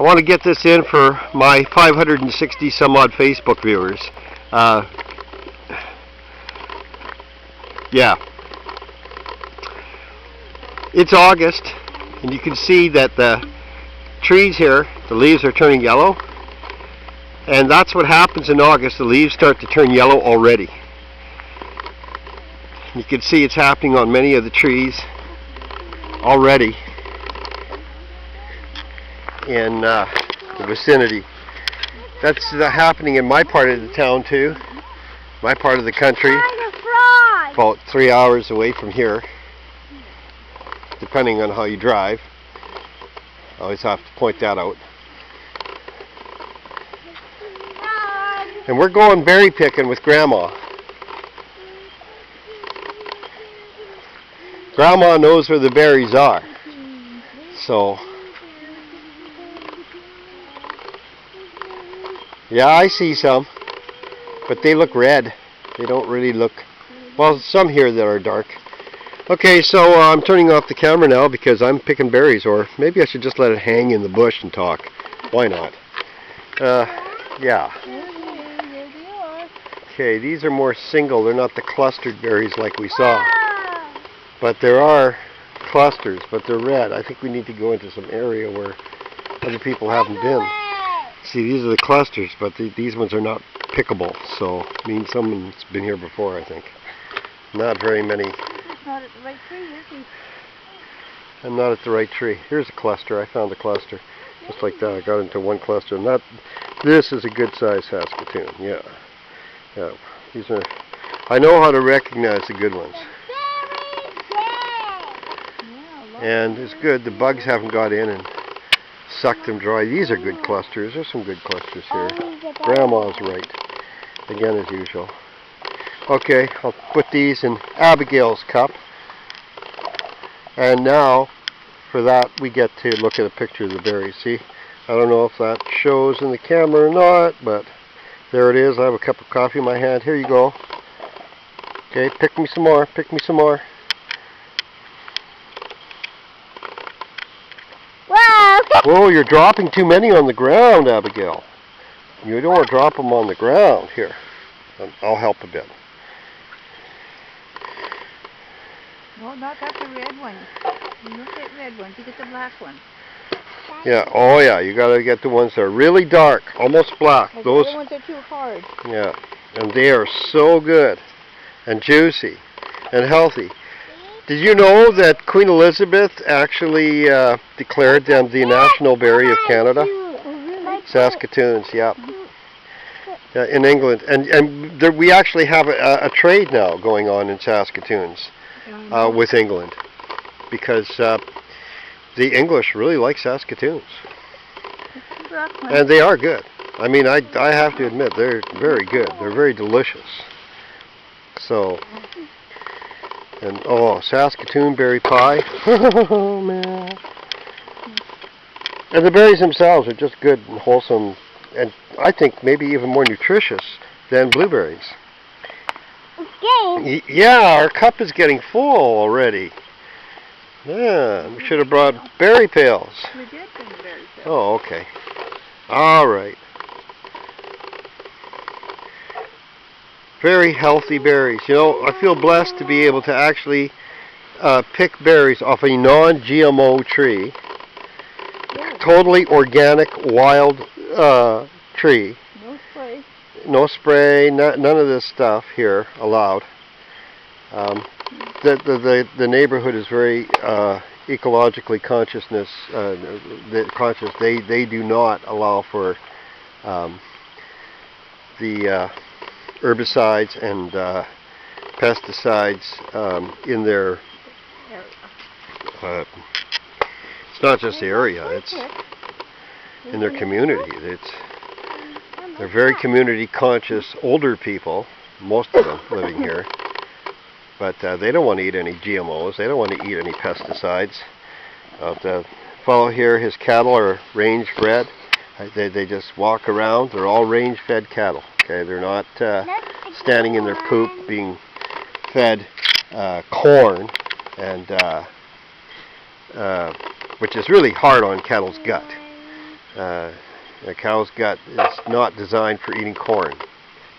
I want to get this in for my 560 some odd Facebook viewers. Yeah. It's August, and you can see that the trees here, the leaves are turning yellow. And that's what happens in August. The leaves start to turn yellow already. You can see it's happening on many of the trees already in the vicinity. That's happening in my part of the town too, my part of the country, about 3 hours away from here, depending on how you drive. I always have to point that out. And we're going berry picking with Grandma. Grandma knows where the berries are. So, yeah, I see some, but they look red. They don't really look, well, some here that are dark. Okay, so I'm turning off the camera now because I'm picking berries, or maybe I should just let it hang in the bush and talk. Why not? Yeah. Okay, these are more single. They're not the clustered berries like we saw. But there are clusters, but they're red. I think we need to go into some area where other people haven't been. See, these are the clusters, but these ones are not pickable. So, it means someone's been here before, I think. Not very many. Not at the right tree, is he? I'm not at the right tree. Here's a cluster. I found a cluster. Just like that. I got into one cluster. This is a good size Saskatoon. Yeah. Yeah. These are. I know how to recognize the good ones. And it's good. The bugs haven't got in and sucked them dry. These are good clusters. There's some good clusters here. Grandma's right. Again, as usual. Okay, I'll put these in Abigail's cup. And now, for that, we get to look at a picture of the berries. See, I don't know if that shows in the camera or not, but there it is. I have a cup of coffee in my hand. Here you go. Okay, pick me some more. Pick me some more. Wow! Whoa, you're dropping too many on the ground, Abigail. You don't want to drop them on the ground. Here, I'll help a bit. No, not got the red ones. You don't get red ones, you get the black ones. Yeah, oh yeah, you gotta get the ones that are really dark, almost black. Like Those the other ones are too hard. Yeah, and they are so good, and juicy, and healthy. Did you know that Queen Elizabeth actually declared them the national berry of Canada? Saskatoons, yeah. Yeah, in England, and there, we actually have a trade now going on in Saskatoons with England, because the English really like Saskatoons, and they are good. I mean, I have to admit, they're very good. They're very delicious. So, and oh, Saskatoon berry pie. Oh man. And the berries themselves are just good and wholesome, and I think maybe even more nutritious than blueberries. Okay. Yeah, our cup is getting full already. Yeah, we should have brought berry pails. We did bring berry pails. Oh, okay. All right. Very healthy berries. You know, I feel blessed to be able to actually pick berries off a non-GMO tree. Totally organic, wild tree. No spray. No spray, none of this stuff here allowed. The neighborhood is very ecologically conscious. They do not allow for the herbicides and pesticides in their. It's not just the area; it's in their community. They're very community conscious, older people, most of them living here. But they don't want to eat any GMOs. They don't want to eat any pesticides. The fellow here, his cattle are range-bred. They just walk around. They're all range-fed cattle. Okay, they're not standing in their poop being fed corn, and which is really hard on cattle's gut. A cow's gut is not designed for eating corn.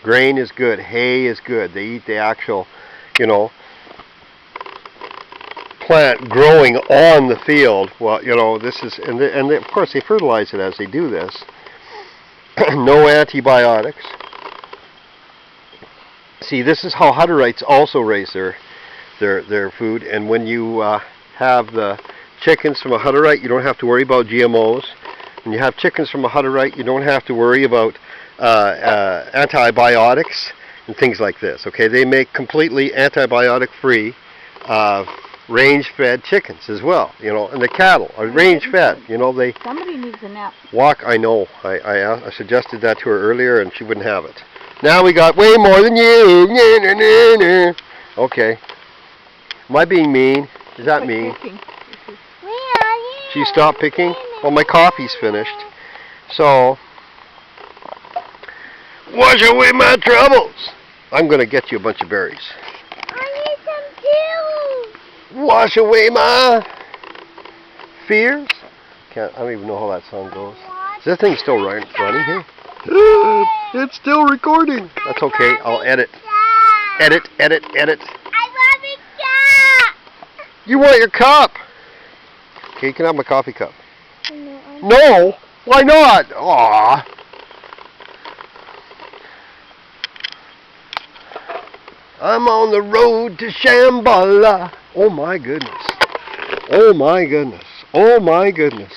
Grain is good. Hay is good. They eat the actual, you know, plant growing on the field. Well, you know, this is, and of course they fertilize it as they do this. No antibiotics. See, this is how Hutterites also raise their food. And when you have the chickens from a Hutterite, you don't have to worry about GMOs. When you have chickens from a Hutterite, you don't have to worry about antibiotics and things like this. Okay, they make completely antibiotic-free, range-fed chickens as well. You know, and the cattle are range-fed. You know, they Somebody needs a nap. walk. I know. I suggested that to her earlier, and she wouldn't have it. Now we got way more than you. Okay. Am I being mean? Is that mean? She stopped picking? Well, my coffee's finished. So, wash away my troubles. I'm going to get you a bunch of berries. I need some too. Wash away my fears. I don't even know how that song goes. Is that thing still running here? It's still recording. That's okay. I'll edit. Edit. I love it, Jack. You want your cup? Okay, you can have my coffee cup. No. No? Why not? Aww. I'm on the road to Shambhala. Oh my goodness. Oh my goodness. Oh my goodness.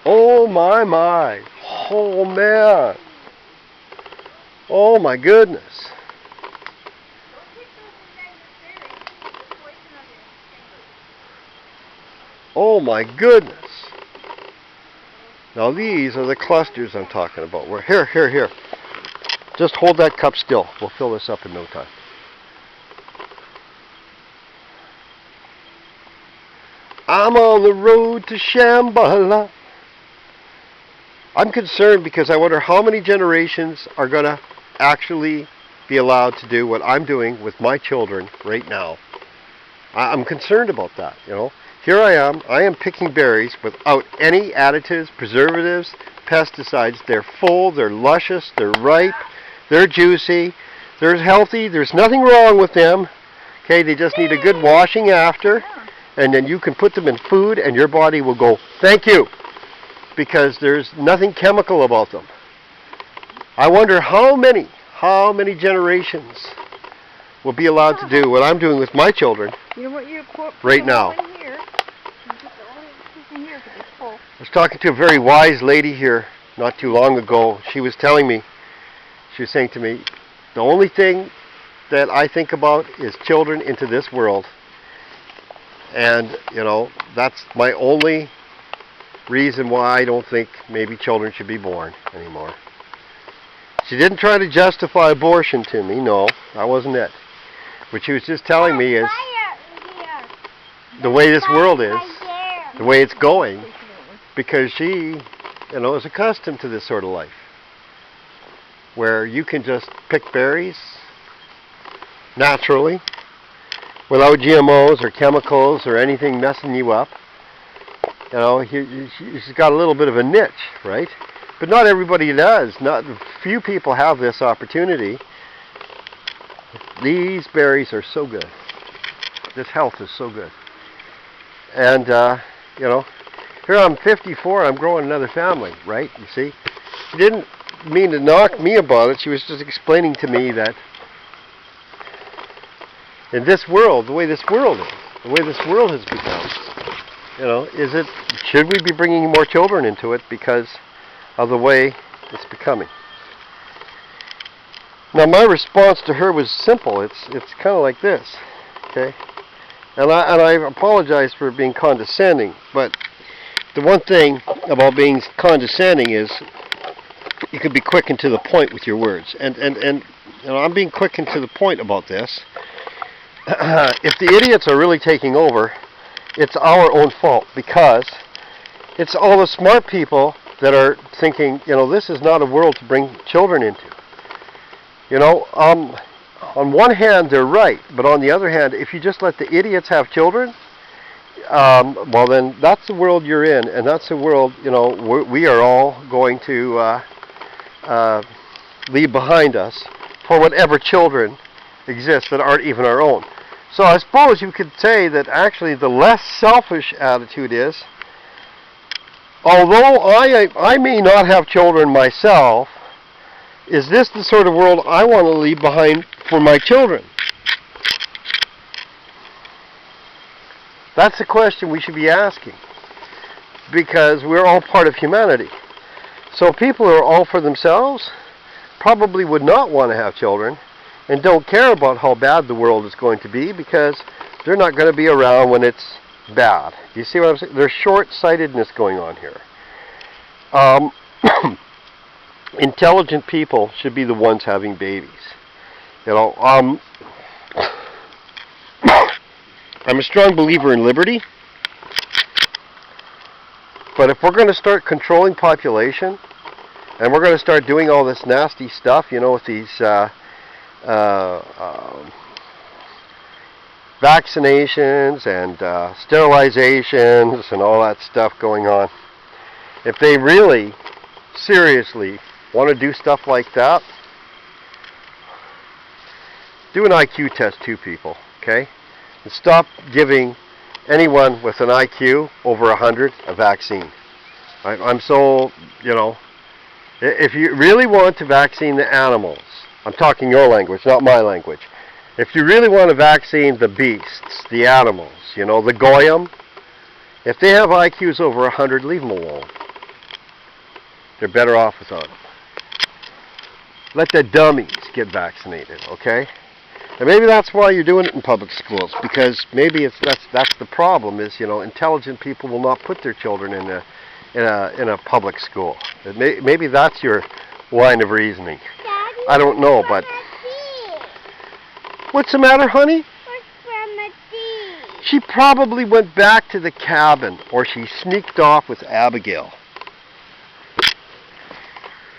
Oh my. Oh man. Oh my goodness. Oh my goodness. Now these are the clusters I'm talking about. Here. Just hold that cup still. We'll fill this up in no time. I'm on the road to Shambhala. I'm concerned because I wonder how many generations are going to actually be allowed to do what I'm doing with my children right now. I'm concerned about that, you know. Here I am picking berries without any additives, preservatives, pesticides. They're full, they're luscious, they're ripe, they're juicy, they're healthy, there's nothing wrong with them. Okay, they just need a good washing after, and then you can put them in food and your body will go, thank you, because there's nothing chemical about them. I wonder how many generations will be allowed to do what I'm doing with my children. You know what you're right now. Here. I was talking to a very wise lady here not too long ago. She was saying to me, the only thing that I think about is children into this world. And, you know, that's my only reason why I don't think maybe children should be born anymore. She didn't try to justify abortion to me. No, that wasn't it. What she was just telling me is the way this world is, the way it's going, because she, you know, is accustomed to this sort of life, where you can just pick berries naturally, without GMOs or chemicals or anything messing you up. You know, she's got a little bit of a niche, right? But not everybody does. Not few people have this opportunity. These berries are so good. This health is so good. And, you know, here I'm 54, I'm growing another family, right? You see? She didn't mean to knock me about it. She was just explaining to me that in this world, the way this world has become, you know, should we be bringing more children into it because of the way it's becoming? Now my response to her was simple. It's kind of like this, okay? And I apologize for being condescending, but the one thing about being condescending is you can be quick and to the point with your words. And you know, I'm being quick and to the point about this. If the idiots are really taking over, it's our own fault, because it's all the smart people that are thinking, you know, this is not a world to bring children into. You know, on one hand they're right, but on the other hand, if you just let the idiots have children, well then that's the world you're in, and that's the world, you know, we are all going to leave behind us for whatever children exist that aren't even our own. So I suppose you could say that actually the less selfish attitude is, although I may not have children myself, is this the sort of world I want to leave behind for my children? That's the question we should be asking, because we're all part of humanity. So people who are all for themselves probably would not want to have children and don't care about how bad the world is going to be, because they're not going to be around when it's bad. Do you see what I'm saying? There's short-sightedness going on here. Intelligent people should be the ones having babies. You know, I'm a strong believer in liberty, but if we're going to start controlling population, and we're going to start doing all this nasty stuff, you know, with these vaccinations and sterilizations and all that stuff going on, if they really seriously want to do stuff like that, do an IQ test too, people, okay? And stop giving anyone with an IQ over 100 a vaccine. I'm so, you know, if you really want to vaccine the animals, I'm talking your language, not my language. If you really want to vaccine the beasts, the animals, you know, the goyim, if they have IQs over 100, leave them alone. They're better off without them. Let the dummies get vaccinated, okay? And maybe that's why you're doing it in public schools, because maybe that's the problem is, you know, intelligent people will not put their children in a public school. Maybe that's your line of reasoning. Daddy, I don't know, but what's the matter, honey? where's Grandma D? She probably went back to the cabin, or she sneaked off with Abigail.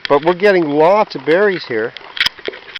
But we're getting lots of berries here.